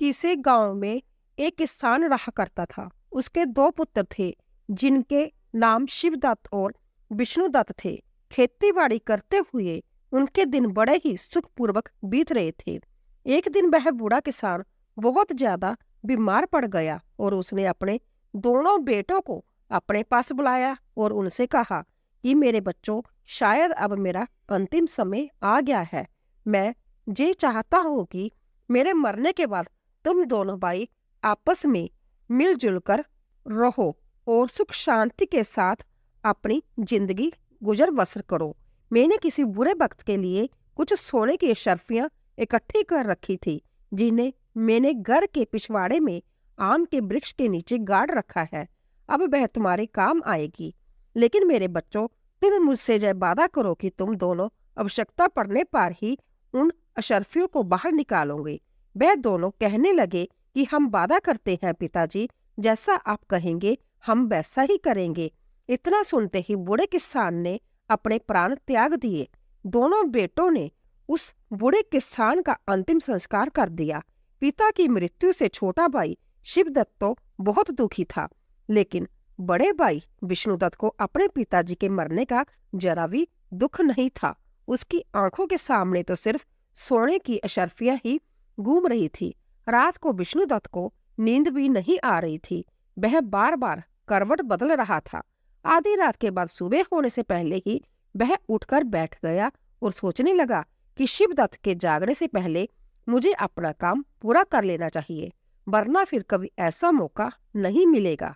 किसी गांव में एक किसान रहा करता था। उसके दो पुत्र थे जिनके नाम शिवदत्त और विष्णुदत्त थे। खेती बाड़ी करते हुए उनके दिन बड़े ही सुखपूर्वक बीत रहे थे। एक दिन वह बूढ़ा किसान बहुत ज्यादा बीमार पड़ गया और उसने अपने दोनों बेटों को अपने पास बुलाया और उनसे कहा कि मेरे बच्चों, शायद अब मेरा अंतिम समय आ गया है। मैं ये चाहता हूँ कि मेरे मरने के बाद तुम दोनों भाई आपस में मिलजुल कर रहो और सुख शांति के साथ अपनी जिंदगी गुजर बसर करो। मैंने किसी बुरे वक्त के लिए कुछ सोने की अशर्फियां इकट्ठी कर रखी थी, जिन्हें मैंने घर के पिछवाड़े में आम के वृक्ष के नीचे गाड़ रखा है। अब वह तुम्हारे काम आएगी। लेकिन मेरे बच्चों, तुम मुझसे यह वादा करो कि तुम दोनों आवश्यकता पड़ने पर ही उन अशर्फियों को बाहर निकालोगे। वह दोनों कहने लगे कि हम वादा करते हैं पिताजी, जैसा आप कहेंगे हम वैसा ही करेंगे। इतना सुनते ही बूढ़े किसान ने अपने प्राण त्याग दिए। दोनों बेटों ने उस बूढ़े किसान का अंतिम संस्कार कर दिया। पिता की मृत्यु से छोटा भाई शिवदत्त तो बहुत दुखी था, लेकिन बड़े भाई विष्णुदत्त को अपने पिताजी के मरने का जरा भी दुख नहीं था। उसकी आंखों के सामने तो सिर्फ सोने की अशर्फियां ही घूम रही थी। रात को विष्णुदत्त को नींद भी नहीं आ रही थी। वह बार बार करवट बदल रहा था। आधी रात के बाद सुबह होने से पहले ही वह उठकर बैठ गया और सोचने लगा कि शिवदत्त के जागने से पहले मुझे अपना काम पूरा कर लेना चाहिए, वरना फिर कभी ऐसा मौका नहीं मिलेगा।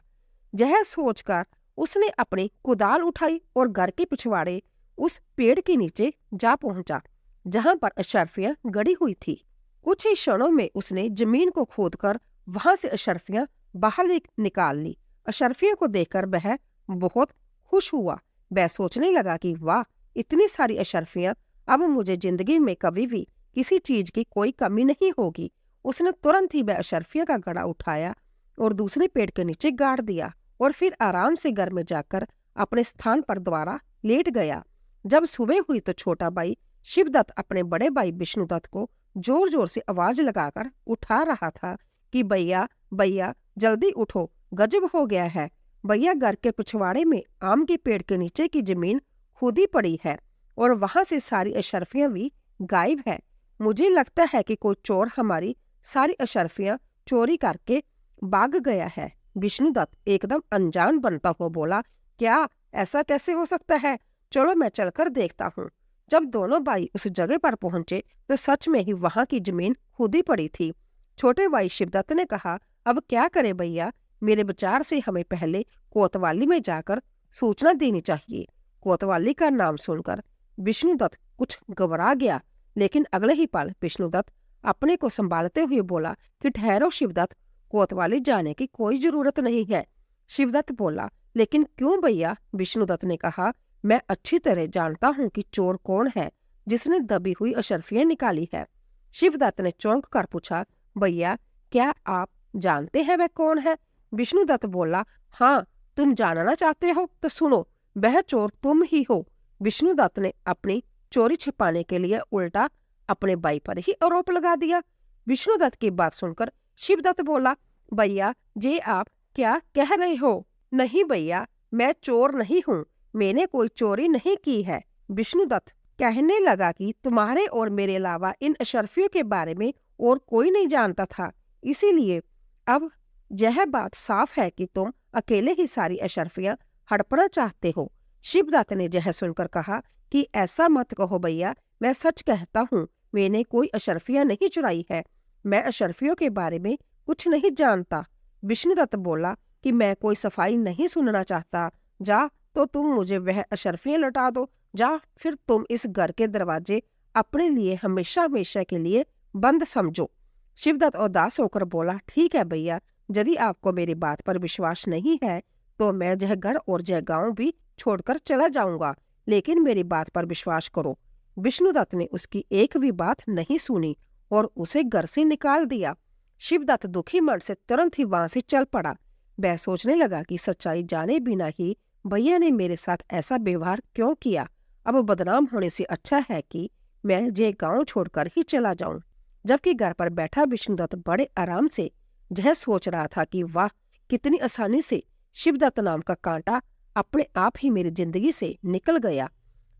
यह सोचकर उसने अपनी कुदाल उठाई और घर के पिछवाड़े उस पेड़ के नीचे जा पहुंचा, जहां पर अशर्फियां गड़ी हुई थी। कुछ ही क्षणों में उसने जमीन को खोदकर वहां से अशर्फियां बाहर निकाल ली। अशर्फियों को देखकर वह बहुत खुश हुआ। वह सोचने लगा कि वाह, इतनी सारी अशर्फियां, अब मुझे जिंदगी में कभी भी किसी चीज की कोई कमी नहीं होगी। उसने तुरंत ही वह अशर्फियों का घड़ा उठाया और दूसरे पेड़ के नीचे गाड़ दिया और फिर आराम से घर में जाकर अपने स्थान पर दोबारा लेट गया। जब सुबह हुई तो छोटा भाई शिवदत्त अपने बड़े भाई विष्णुदत्त को जोर जोर से आवाज लगाकर उठा रहा था कि भैया भैया, जल्दी उठो, गजब हो गया है। भैया, घर के पिछवाड़े में आम के पेड़ के नीचे की जमीन खुदी पड़ी है और वहां से सारी अशर्फियां भी गायब है। मुझे लगता है कि कोई चोर हमारी सारी अशर्फियां चोरी करके भाग गया है। विष्णुदत्त एकदम अनजान बनता हुआ बोला, क्या ऐसा कैसे हो सकता है? चलो मैं चलकर देखता हूँ। जब दोनों भाई उस जगह पर पहुंचे तो सच में ही वहां की जमीन खुदी पड़ी थी। छोटे भाई शिवदत्त ने कहा, अब क्या करें भैया, मेरे विचार से हमें पहले कोतवाली में जाकर सूचना देनी चाहिए। कोतवाली का नाम सुनकर विष्णुदत्त कुछ घबरा गया, लेकिन अगले ही पल विष्णुदत्त अपने को संभालते हुए बोला कि ठहरो शिवदत्त, कोतवाली जाने की कोई जरूरत नहीं है। शिवदत्त बोला, लेकिन क्यों भैया? विष्णुदत्त ने कहा, मैं अच्छी तरह जानता हूँ कि चोर कौन है जिसने दबी हुई अशर्फियां निकाली है। शिवदत्त ने चौंक कर पूछा, भैया क्या आप जानते हैं वह कौन है? विष्णुदत्त बोला, हाँ, तुम जानना चाहते हो तो सुनो, वह चोर तुम ही हो। विष्णुदत्त ने अपनी चोरी छिपाने के लिए उल्टा अपने भाई पर ही आरोप लगा दिया। विष्णुदत्त की बात सुनकर शिवदत्त बोला, भैया जे आप क्या कह रहे हो? नहीं भैया, मैं चोर नहीं हूँ, मैंने कोई चोरी नहीं की है। विष्णुदत्त कहने लगा कि तुम्हारे और मेरे अलावा इन अशर्फियों के बारे में और कोई नहीं जानता था, इसीलिए अब यह बात साफ है कि तुम अकेले ही सारी अशर्फियां हड़पना चाहते हो। शिवदत्त ने यह सुनकर कहा कि ऐसा मत कहो भैया, मैं सच कहता हूँ, मैंने कोई अशर्फियां नहीं चुराई है। मैं अशर्फियों के बारे में कुछ नहीं जानता। विष्णुदत्त बोला कि मैं कोई सफाई नहीं सुनना चाहता। जा तो तुम मुझे वह अशर्फियां लौटा दो, जा फिर तुम इस घर के दरवाजे अपने लिए हमेशा हमेशा के लिए बंद समझो। शिवदत्त उदास होकर बोला, ठीक है भैया, यदि आपको मेरी बात पर विश्वास नहीं है तो मैं यह घर और यह गांव भी छोड़कर चला जाऊंगा, लेकिन मेरी बात पर विश्वास करो। विष्णुदत्त ने उसकी एक भी बात नहीं सुनी और उसे घर से निकाल दिया। शिवदत्त दुखी मन से तुरंत ही वहां से चल पड़ा। वह सोचने लगा कि सच्चाई जाने बिना ही भैया ने मेरे साथ ऐसा व्यवहार क्यों किया। अब बदनाम होने से अच्छा है कि मैं ये गांव छोड़कर ही चला जाऊं। जबकि घर पर बैठा विष्णुदत्त बड़े आराम से यह सोच रहा था कि वाह, कितनी आसानी से शिवदत्त नाम का कांटा अपने आप ही मेरी जिंदगी से निकल गया।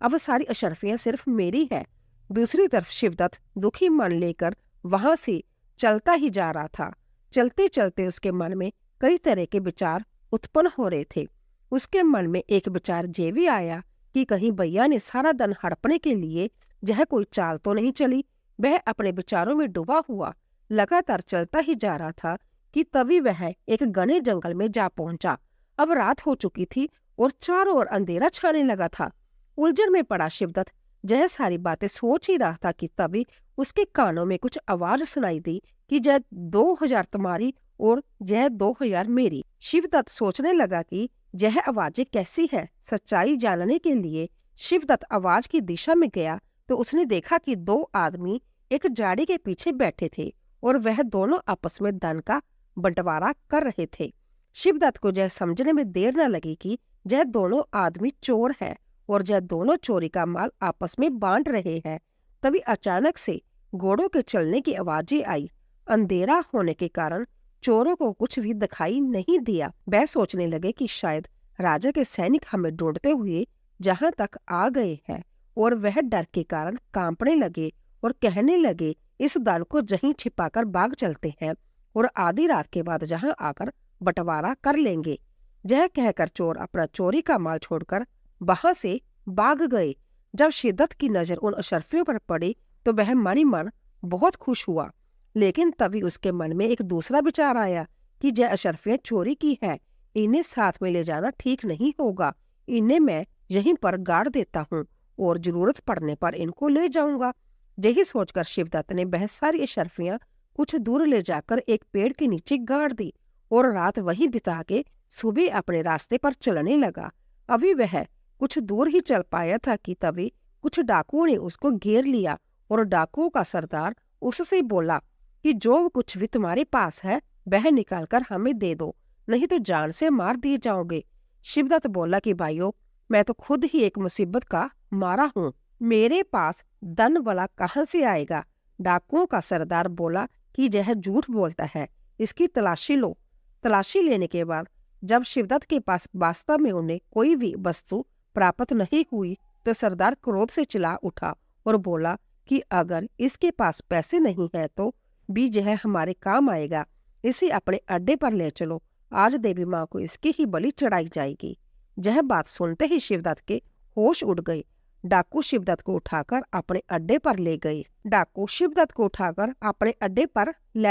अब सारी अशर्फियां सिर्फ मेरी है। दूसरी तरफ शिवदत्त दुखी मन लेकर वहां से चलता ही जा रहा था। चलते चलते उसके मन में कई तरह के विचार उत्पन्न हो रहे थे। उसके मन में एक विचार ये भी आया कि कहीं भैया ने सारा धन हड़पने के लिए यह कोई चाल तो नहीं चली। वह अपने विचारों में डूबा हुआ लगातार चलता ही जा रहा था कि तभी वह एक घने जंगल में जा पहुंचा। अब रात हो चुकी थी और चारों ओर अंधेरा छाने लगा था। उलझन में पड़ा शिवदत्त यह सारी बातें सोच ही रहा था कि तभी उसके कानों में कुछ आवाज सुनाई दी कि यह 2000 तुम्हारी और यह 2000 मेरी। शिवदत्त सोचने लगा कि यह आवाजें कैसी है। सच्चाई जानने के लिए शिवदत्त आवाज की दिशा में गया तो उसने देखा कि 2 आदमी एक झाड़ी के पीछे बैठे थे और वह दोनों आपस में धन का बंटवारा कर रहे थे। शिवदत्त को यह समझने में देर न लगी कि यह दोनों आदमी चोर है और यह दोनों चोरी का माल आपस में बांट रहे हैं। तभी अचानक से घोड़ों के चलने की आवाजें आई। अंधेरा होने के कारण चोरों को कुछ भी दिखाई नहीं दिया। वह सोचने लगे कि शायद राजा के सैनिक हमें ढूंढते हुए जहां तक आ गए हैं, और वह डर के कारण कांपने लगे और कहने लगे, इस धन को यहीं छिपाकर भाग चलते हैं और आधी रात के बाद जहां आकर बंटवारा कर लेंगे। यह कहकर चोर अपना चोरी का माल छोड़कर वहां से भाग गए। जब शिद्दत की नजर उन अशर्फियों पर पड़ी तो वह मन ही मन बहुत खुश हुआ। लेकिन तभी उसके मन में एक दूसरा विचार आया कि यह अशर्फियां चोरी की है, इन्हें साथ में ले जाना ठीक नहीं होगा। इन्हें मैं यहीं पर गाड़ देता हूँ और जरूरत पड़ने पर इनको ले जाऊंगा। यही सोचकर शिवदत्त ने वह सारी अशर्फियां कुछ दूर ले जाकर एक पेड़ के नीचे गाड़ दी और रात वहीं बिता के सुबह अपने रास्ते पर चलने लगा। अभी वह कुछ दूर ही चल पाया था कि तभी कुछ डाकुओं ने उसको घेर लिया और डाकुओं का सरदार उससे बोला कि जो कुछ भी तुम्हारे पास है वह निकालकर हमें दे दो, नहीं तो जान से मार दिए जाओगे। शिवदत्त बोला कि भाइयों, मैं तो खुद ही एक मुसीबत का मारा हूँ, मेरे पास धन वाला कहाँ से आएगा। डाकुओं का सरदार बोला कि यह झूठ बोलता है, इसकी तलाशी लो। तलाशी लेने के बाद जब शिवदत्त के पास वास्तव में उन्हें कोई भी वस्तु प्राप्त नहीं हुई तो सरदार क्रोध से चिल्ला उठा और बोला कि अगर इसके पास पैसे नहीं है तो भी यह हमारे काम आएगा। इसे अपने अड्डे पर ले चलो, आज देवी माँ को इसकी ही बलि चढ़ाई जाएगी। यह बात सुनते ही शिवदत्त के होश उड़ गए। डाकू शिवदत्त को उठाकर अपने अड्डे पर ले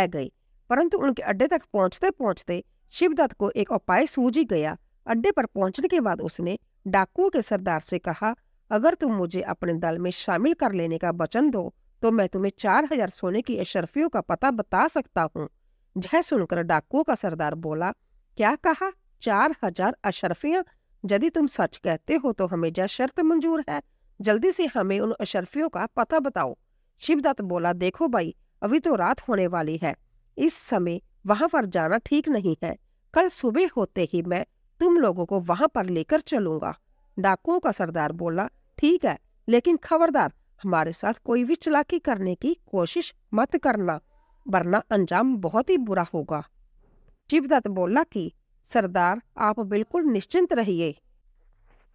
गए। परंतु उनके अड्डे तक पहुंचते पहुंचते शिवदत्त को एक उपाय सूझ ही गया। अड्डे पर पहुंचने के बाद उसने डाकुओं के सरदार से कहा, अगर तुम मुझे अपने दल में शामिल कर लेने का वचन दो तो मैं तुम्हें 4000 सोने की अशर्फियों का पता बता सकता हूँ। यह सुनकर डाकुओं का सरदार बोला, क्या कहा? 4000 अशर्फियां? यदि तुम सच कहते हो तो हमें यह शर्त मंजूर है। जल्दी से हमें उन अशर्फियों का पता बताओ। शिवदत्त बोला, देखो भाई, अभी तो रात होने वाली है, इस समय वहां पर जाना ठीक नहीं है। कल सुबह होते ही मैं तुम लोगों को वहां पर लेकर चलूंगा। डाकुओं का सरदार बोला, ठीक है, लेकिन खबरदार हमारे साथ कोई भी चालाकी करने की कोशिश मत करना, वरना अंजाम बहुत ही बुरा होगा। शिवदत्त बोला कि सरदार, आप बिल्कुल निश्चिंत रहिए,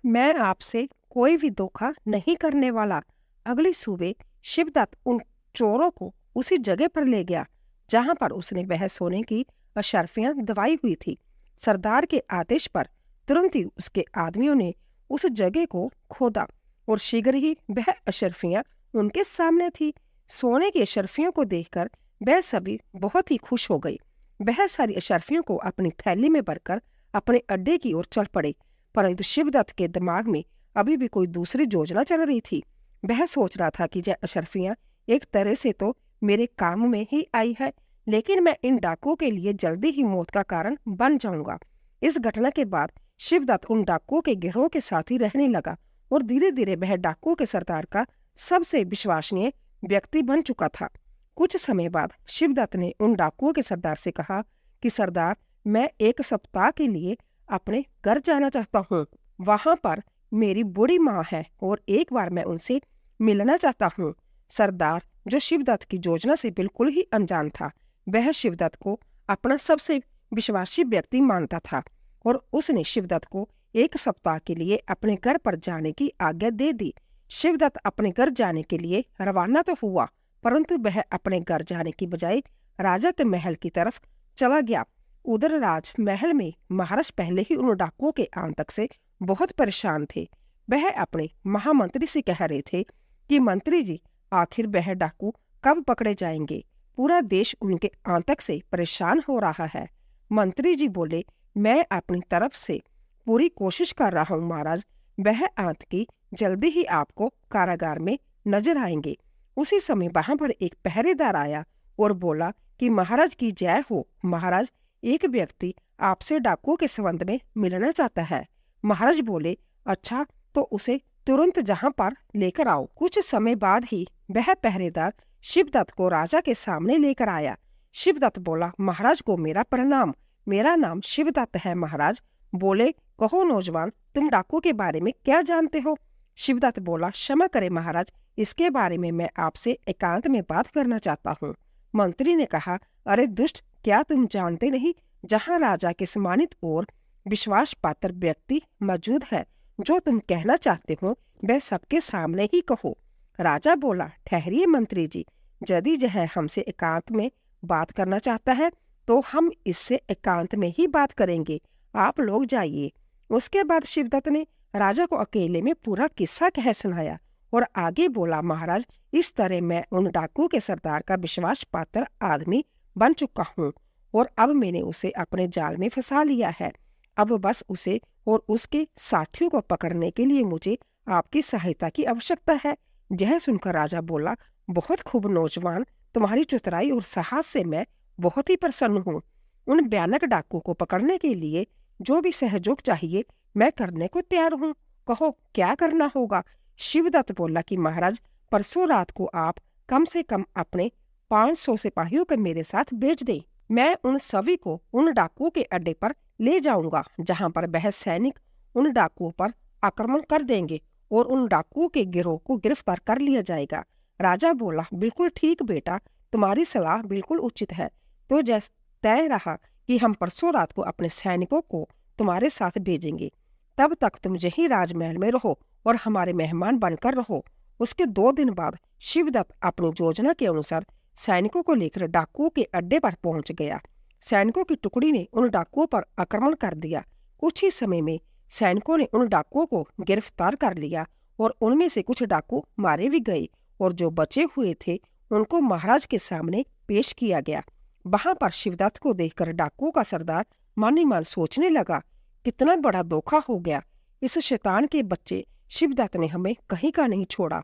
मैं आपसे कोई भी धोखा नहीं करने वाला। अगली सुबह शिवदत्त उन चोरों को उसी जगह पर ले गया जहां पर उसने वह सोने की अशर्फियां दबाई हुई थी। सरदार के आदेश पर तुरंत ही उसके आदमियों ने उस जगह को खोदा और शीघ्र ही वह अशर्फियां उनके सामने थी। सोने की अशर्फियों को देखकर वह सभी बहुत ही खुश हो गई। वह सारी अशर्फियों को अपनी थैली में भरकर अपने अड्डे की ओर चल पड़े। परंतु शिवदत्त के दिमाग में अभी भी कोई दूसरी योजना चल रही थी। वह सोच रहा था कि यह अशर्फियां एक तरह से तो मेरे काम में ही आई है, लेकिन मैं इन डाकुओं के लिए जल्दी ही मौत का कारण बन जाऊंगा। इस घटना के बाद शिवदत्त उन डाकुओं के गिरोह के साथ ही रहने लगा और धीरे धीरे वह डाकुओं के सरदार का सबसे विश्वसनीय व्यक्ति बन चुका था। कुछ समय बाद शिवदत्त ने उन डाकुओं के सरदार से कहा कि सरदार, मैं 1 सप्ताह के लिए अपने घर जाना चाहता हूँ। वहां पर मेरी बूढ़ी माँ है और एक बार मैं उनसे मिलना चाहता हूँ। सरदार, जो शिवदत्त की योजना से बिल्कुल ही अनजान था, वह शिवदत्त को अपना सबसे विश्वासी व्यक्ति मानता था और उसने शिवदत्त को 1 सप्ताह के लिए अपने घर पर जाने की आज्ञा दे दी। शिवदत्त अपने घर जाने के लिए रवाना तो हुआ, परंतु वह अपने घर जाने की बजाय राजा के महल की तरफ चला गया। उधर राज महल में महाराज पहले ही उन डाकुओं के आतंक से बहुत परेशान थे। वह अपने महामंत्री से कह रहे थे कि मंत्री जी, आखिर वह डाकू कब पकड़े जाएंगे? पूरा देश उनके आतंक से परेशान हो रहा है। मंत्री जी बोले, मैं अपनी तरफ से पूरी कोशिश कर रहा हूँ महाराज। वह आतंकी जल्दी ही आपको कारागार में नजर आएंगे। उसी समय वहां पर एक पहरेदार आया और बोला कि महाराज की जय हो। महाराज, एक व्यक्ति आपसे डाकुओं के संबंध में मिलना चाहता है। महाराज बोले, अच्छा तो उसे तुरंत जहां पर लेकर आओ। कुछ समय बाद ही वह पहरेदार शिवदत्त को राजा के सामने लेकर आया। शिवदत्त बोला, महाराज को मेरा प्रणाम, मेरा नाम शिवदत्त है महाराज। बोले, कहो नौजवान, तुम डाकू के बारे में क्या जानते हो? शिवदत्त बोला, क्षमा करें महाराज, इसके बारे में मैं आपसे एकांत में बात करना चाहता हूँ। मंत्री ने कहा, अरे दुष्ट, क्या तुम जानते नहीं, जहाँ राजा के सम्मानित और विश्वास पात्र व्यक्ति मौजूद है, जो तुम कहना चाहते हो वह सबके सामने ही कहो। राजा बोला, ठहरिए मंत्री जी, यदि यह हमसे एकांत में बात करना चाहता है तो हम इससे एकांत में ही बात करेंगे, आप लोग जाइए। उसके बाद शिवदत्त ने राजा को अकेले में पूरा किस्सा कह सुनाया और आगे बोला, महाराज, इस तरह मैं उन डाकू के सरदार का विश्वास पात्र आदमी बन चुका हूँ और अब मैंने उसे अपने जाल में फंसा लिया है। अब बस उसे और उसके साथियों को पकड़ने के लिए मुझे आपकी सहायता की आवश्यकता है। यह सुनकर राजा बोला, बहुत खूब नौजवान, तुम्हारी चतुराई और साहस से मैं बहुत ही प्रसन्न हूँ। उन भयानक डाकू को पकड़ने के लिए जो भी सहयोग चाहिए मैं करने को तैयार हूँ। कहो क्या करना होगा? शिवदत्त बोला कि महाराज, परसों रात को आप कम से कम अपने 500 सिपाहियों को मेरे साथ भेज दें। मैं उन सभी को उन डाकुओं के अड्डे पर ले जाऊंगा, जहां पर वह सैनिक उन डाकुओं पर आक्रमण कर देंगे और उन डाकुओं के गिरोह को गिरफ्तार कर लिया जाएगा। राजा बोला, बिल्कुल ठीक बेटा, तुम्हारी सलाह बिल्कुल उचित है। तो जैसे तय रहा कि हम परसों रात को अपने सैनिकों को तुम्हारे साथ भेजेंगे। तब तक तुम यही राजमहल में रहो और हमारे मेहमान बनकर रहो। उसके 2 दिन बाद शिवदत्त अपनी योजना के अनुसार सैनिकों को लेकर डाकुओं के अड्डे पर पहुंच गया। सैनिकों की टुकड़ी ने उन डाकुओं पर आक्रमण कर दिया। कुछ ही समय में सैनिकों ने उन डाकुओं को गिरफ्तार कर लिया और उनमें से कुछ डाकू मारे भी गए और जो बचे हुए थे उनको महाराज के सामने पेश किया गया। वहां पर शिवदत्त को देखकर डाकुओं का सरदार मन ही मन सोचने लगा, कितना बड़ा धोखा हो गया। इस शैतान के बच्चे शिवदत्त ने हमें कहीं का नहीं छोड़ा।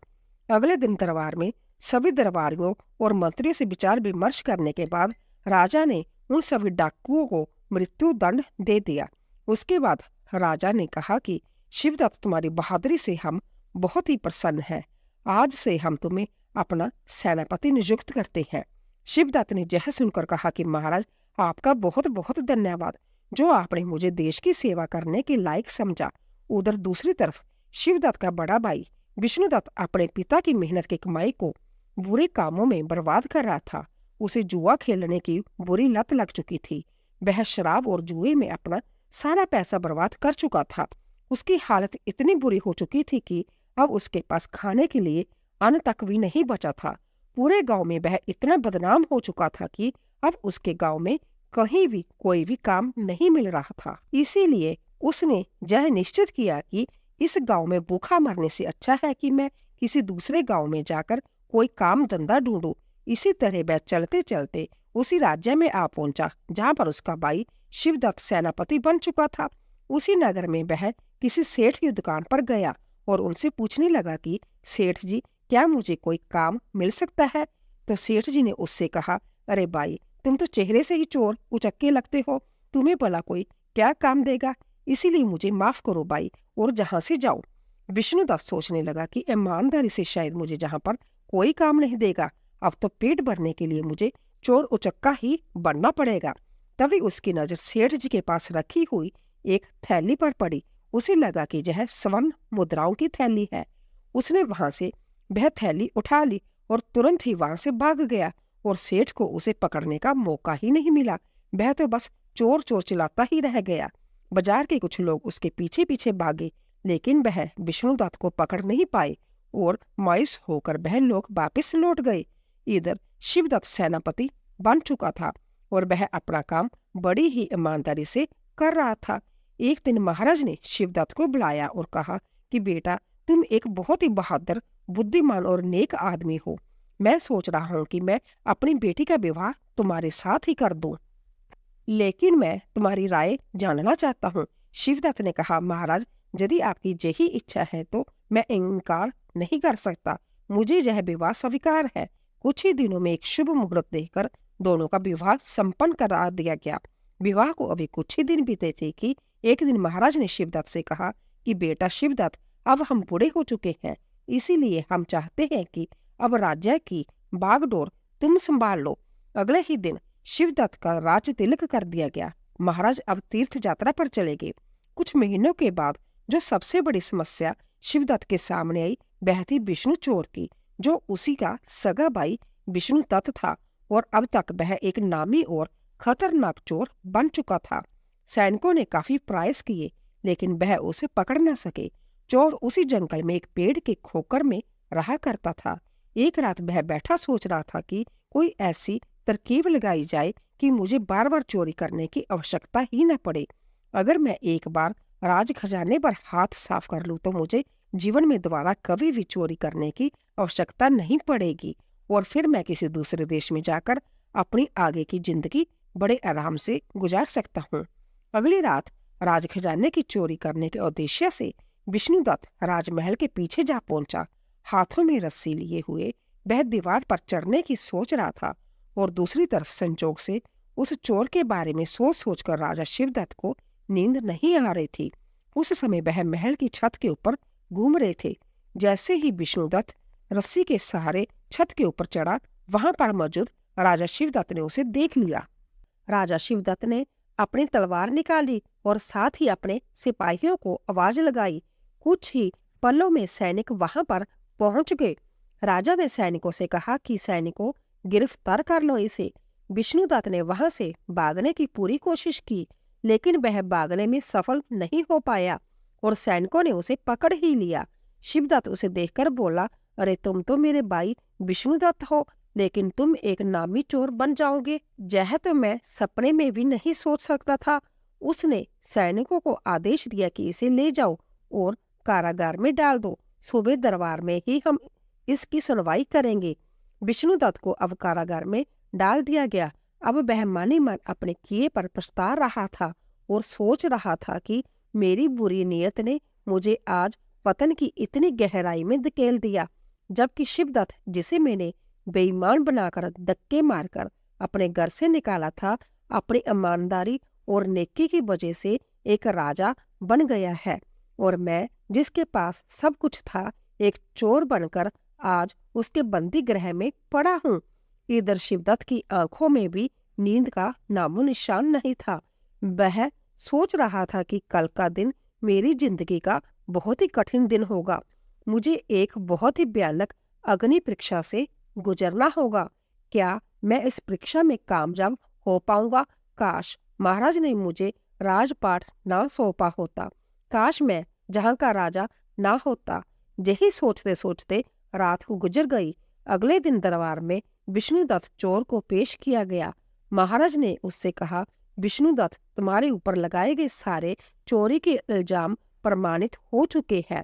अगले दिन दरबार में सभी दरबारियों और मंत्रियों से विचार विमर्श करने के बाद राजा ने उन सभी डाकुओं को मृत्यु दंड दे दिया। उसके बाद राजा ने कहा कि शिवदत्त, तुम्हारी बहादुरी से हम बहुत ही प्रसन्न हैं। आज से हम तुम्हें अपना सेनापति नियुक्त करते हैं। शिवदत्त ने यह सुनकर कहा कि महाराज, आपका बहुत बहुत धन्यवाद, जो आपने मुझे देश की सेवा करने के लायक समझा। उधर दूसरी तरफ शिवदत्त का बड़ा भाई विष्णुदत्त अपने पिता की मेहनत की कमाई को बुरे कामों में बर्बाद कर रहा था। उसे जुआ खेलने की बुरी लत लग चुकी थी। वह शराब और जुए में अपना सारा पैसा बर्बाद कर चुका था। उसकी हालत इतनी बुरी हो चुकी थी कि अब उसके पास खाने के लिए अन्न तक भी नहीं बचा था। पूरे गांव में वह इतना बदनाम हो चुका था कि अब उसके गांव में कहीं भी कोई भी काम नहीं मिल रहा था। इसीलिए उसने यह निश्चित किया कि इस गांव में भूखा मरने से अच्छा है कि मैं किसी दूसरे गांव में जाकर कोई काम धंधा ढूंढूं। इसी तरह वह चलते चलते उसी राज्य में आ पहुंचा जहां पर उसका भाई शिवदत्त सेनापति बन चुका था। उसी नगर में वह किसी सेठ की दुकान पर गया और उनसे पूछने लगा कि सेठ जी, क्या मुझे कोई काम मिल सकता है? तो सेठ जी ने उससे कहा, अरे भाई, तुम तो चेहरे से ही चोर उचक्के लगते हो, तुम्हें भला कोई क्या काम देगा? इसीलिए मुझे माफ करो भाई और जहाँ से जाओ। विष्णुदत्त सोचने लगा कि ईमानदारी से शायद मुझे जहाँ पर कोई काम नहीं देगा, अब तो पेट भरने के लिए मुझे चोर उचक्का ही बनना पड़ेगा। तभी उसकी नजर सेठ जी के पास रखी हुई एक थैली पर पड़ी। उसे लगा कि यह स्वर्ण मुद्राओं की थैली है। उसने वहां से वह थैली उठा ली और तुरंत ही वहां से भाग गया और सेठ को उसे पकड़ने का मौका ही नहीं मिला। वह तो बस चोर चोर चिल्लाता ही रह गया। बाजार के कुछ लोग उसके पीछे पीछे भागे, लेकिन वह विष्णुदत्त को पकड़ नहीं पाए और मायूस होकर वह लोग वापस लौट गए। इधर शिवदत्त सेनापति बन चुका था और वह अपना काम बड़ी ही ईमानदारी से कर रहा था। एक दिन महाराज ने शिवदत्त को बुलाया और कहा कि बेटा, तुम एक बहुत ही बहादुर, बुद्धिमान और नेक आदमी हो। मैं सोच रहा हूँ कि मैं अपनी बेटी का विवाह तुम्हारे साथ ही कर दूं, लेकिन मैं तुम्हारी राय जानना चाहता हूँ। शिवदत्त ने कहा, महाराज, यदि आपकी यही इच्छा है तो मैं इनकार नहीं कर सकता। मुझे यह विवाह स्वीकार है। कुछ ही दिनों में एक शुभ मुहूर्त देखकर दोनों का विवाह संपन्न करा दिया गया। विवाह को अभी कुछ ही दिन बीते थे कि एक दिन महाराज ने शिवदत्त से कहा कि बेटा शिवदत्त, अब हम बूढ़े हो चुके हैं, इसीलिए हम चाहते हैं कि अब राज्य की बागडोर तुम संभाल लो। अगले ही दिन शिवदत्त का राज तिलक कर दिया गया। महाराज अब तीर्थ यात्रा पर चले गए। कुछ महीनों के बाद जो सबसे बड़ी समस्या शिवदत्त के सामने आई वह थी विष्णु चोर की, जो उसी का सगा भाई विष्णुदत्त था और अब तक वह एक नामी और खतरनाक चोर बन चुका था। सैनिकों ने काफी प्रयास किए, लेकिन वह उसे पकड़ न सके। चोर उसी जंगल में एक पेड़ के खोकर में रहा करता था। एक रात वह बैठा सोच रहा था कि कोई ऐसी तरकीब लगाई जाए कि मुझे बार बार चोरी करने की आवश्यकता ही न पड़े। अगर मैं एक बार राज खजाने पर हाथ साफ कर लूं तो मुझे जीवन में दोबारा कभी भी चोरी करने की आवश्यकता नहीं पड़ेगी और फिर मैं किसी दूसरे देश में जाकर अपनी आगे की जिंदगी बड़े आराम से गुजार सकता हूँ। अगली रात राज खजाने की चोरी करने के उद्देश्य से विष्णुदत्त राजमहल के पीछे जा पहुंचा। हाथों में रस्सी लिए हुए वह दीवार पर चढ़ने की सोच रहा था और दूसरी तरफ संजोग से उस चोर के बारे में सोच सोचकर राजा शिवदत्त को नींद नहीं आ रही थी। उस समय वह महल की छत के ऊपर घूम रहे थे। जैसे ही विष्णुदत्त रस्सी के सहारे छत के ऊपर चढ़ा, वहां पर मौजूद राजा शिवदत्त ने उसे देख लिया। राजा शिवदत्त ने अपनी तलवार निकाली और साथ ही अपने सिपाहियों को आवाज लगाई। कुछ ही पलों में सैनिक वहां पर पहुंच गए। राजा ने सैनिकों से कहा कि सैनिकों, गिरफ्तार कर लो इसे। विष्णुदत्त ने वहां से भागने की पूरी कोशिश की, लेकिन वह भागने में सफल नहीं हो पाया और सैनिकों ने उसे पकड़ ही लिया। शिवदत्त उसे देखकर बोला, अरे तुम तो मेरे भाई विष्णुदत्त हो, लेकिन तुम एक नामी चोर बन जाओगे, यह तो मैं सपने में भी नहीं सोच सकता था। उसने सैनिकों को आदेश दिया कि इसे ले जाओ और कारागार में डाल दो। सुबह दरबार में ही हम इसकी सुनवाई करेंगे। विष्णुदत्त को अब कारागार में डाल दिया गया। अब वह मन ही मन अपने किए पर पछता रहा था और सोच रहा था कि मेरी बुरी नीयत ने मुझे आज पतन की इतनी गहराई में धकेल दिया, जबकि शिवदत्त, जिसे मैंने बेईमान बनाकर धक्के मारकर अपने घर से निकाला था, अपनी ईमानदारी और नेकी की वजह से एक राजा बन गया है और मैं, जिसके पास सब कुछ था, एक चोर बनकर आज उसके बंदी गृह में पड़ा हूँ। इधर शिवदत्त की आंखों में भी नींद का नामो निशान नहीं था। वह सोच रहा था कि कल का दिन मेरी जिंदगी का बहुत ही कठिन दिन होगा। मुझे एक बहुत ही भयानक अग्नि परीक्षा से गुजरना होगा। क्या मैं इस परीक्षा में कामयाब हो पाऊंगा? काश महाराज ने मुझे राजपाट ना सौंपा होता। काश मैं जहाँ का राजा ना होता। यही सोचते सोचते रात गुजर गई। अगले दिन दरबार में विष्णुदत्त चोर को पेश किया गया। महाराज ने उससे कहा, विष्णुदत्त, तुम्हारे ऊपर लगाए गए सारे चोरी के इल्जाम प्रमाणित हो चुके हैं।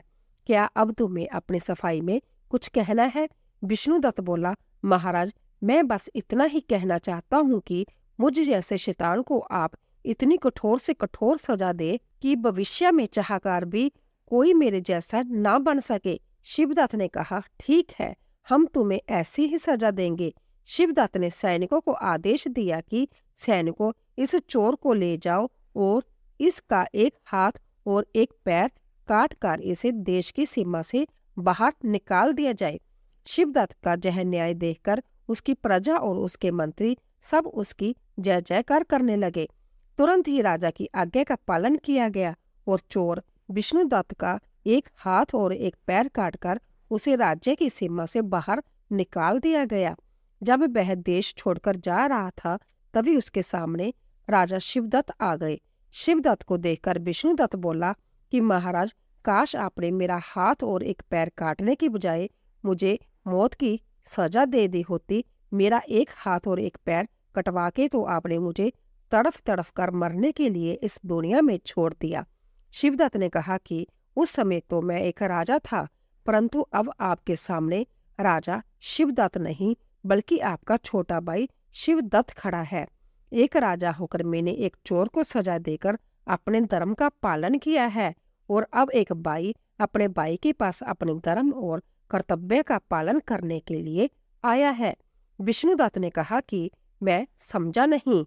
क्या अब तुम्हें अपनी सफाई में कुछ कहना है? विष्णुदत्त बोला, महाराज, मैं बस इतना ही कहना चाहता हूँ कि मुझ जैसे शैतान को आप इतनी कठोर से कठोर सजा दे कि भविष्य में चाहकर भी कोई मेरे जैसा ना बन सके। शिवदत्त ने कहा, ठीक है, हम तुम्हें ऐसी ही सजा देंगे। शिवदत्त ने सैनिकों को आदेश दिया कि सैनिकों, इस चोर को ले जाओ और इसका एक हाथ और एक पैर काट कर इसे देश की सीमा से बाहर निकाल दिया जाए। शिवदत्त का यह न्याय देखकर उसकी प्रजा और उसके मंत्री सब उसकी जय जयकार करने लगे। तुरंत ही राजा की आज्ञा का पालन किया गया और चोर विष्णुदत्त का एक हाथ और एक पैर काटकर उसे राज्य की सीमा से बाहर निकाल दिया गया। जब वह देश छोड़कर जा रहा था तभी उसके सामने राजा शिवदत्त आ गए। शिवदत्त को देखकर विष्णुदत्त बोला कि महाराज, काश आपने मेरा हाथ और एक पैर काटने की बजाय मुझे मौत की सजा दे दी होती। मेरा एक हाथ और एक पैर कटवा के तो आपने मुझे तड़फ तड़फ कर मरने के लिए इस दुनिया में छोड़ दिया। शिवदत्त ने कहा कि उस समय तो मैं एक राजा था, परंतु अब आपके सामने राजा शिवदत्त नहीं बल्कि आपका छोटा भाई शिवदत्त खड़ा है। एक राजा होकर मैंने एक चोर को सजा देकर अपने धर्म का पालन किया है और अब एक भाई अपने भाई के पास अपने धर्म और कर्तव्य का पालन करने के लिए आया है। विष्णुदत्त ने कहा कि मैं समझा नहीं।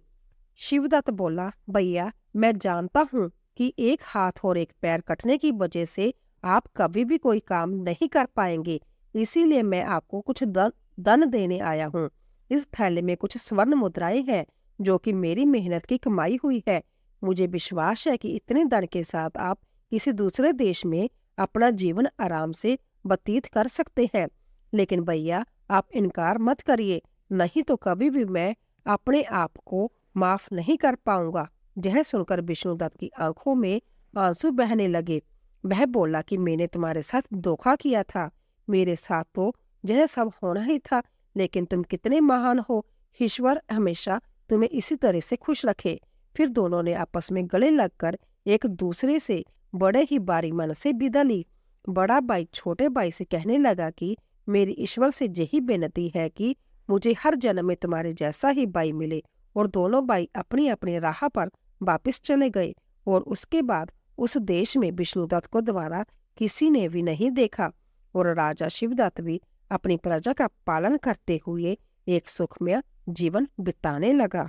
शिवदत्त बोला, भैया मैं जानता हूँ कि एक हाथ और एक पैर कटने की वजह से आप कभी भी कोई काम नहीं कर पाएंगे, इसीलिए मैं आपको कुछ दन देने आया हूँ। इस थैले में कुछ स्वर्ण मुद्राएं हैं जो कि मेरी मेहनत की कमाई हुई है। मुझे विश्वास है कि इतने धन के साथ आप किसी दूसरे देश में अपना जीवन आराम से व्यतीत कर सकते हैं। लेकिन भैया आप इनकार मत करिए, नहीं तो कभी भी मैं अपने आप को माफ नहीं कर पाऊंगा। यह सुनकर विष्णुदत्त की आंखों में आंसू बहने लगे। वह बोला कि मैंने तुम्हारे साथ धोखा किया था, मेरे साथ तो यह सब होना ही था, लेकिन तुम कितने महान हो। ईश्वर हमेशा तुम्हें इसी तरह से खुश रखे। फिर दोनों ने आपस में गले लगकर एक दूसरे से बड़े ही बारी मन से विदा ली। बड़ा भाई छोटे भाई से कहने लगा कि मेरी ईश्वर से यही विनती है कि मुझे हर जन्म में तुम्हारे जैसा ही भाई मिले। और दोनों भाई अपनी अपनी राह पर वापस चले गए और उसके बाद उस देश में विष्णुदत्त को दोबारा किसी ने भी नहीं देखा और राजा शिवदत्त भी अपनी प्रजा का पालन करते हुए एक सुखमय जीवन बिताने लगा।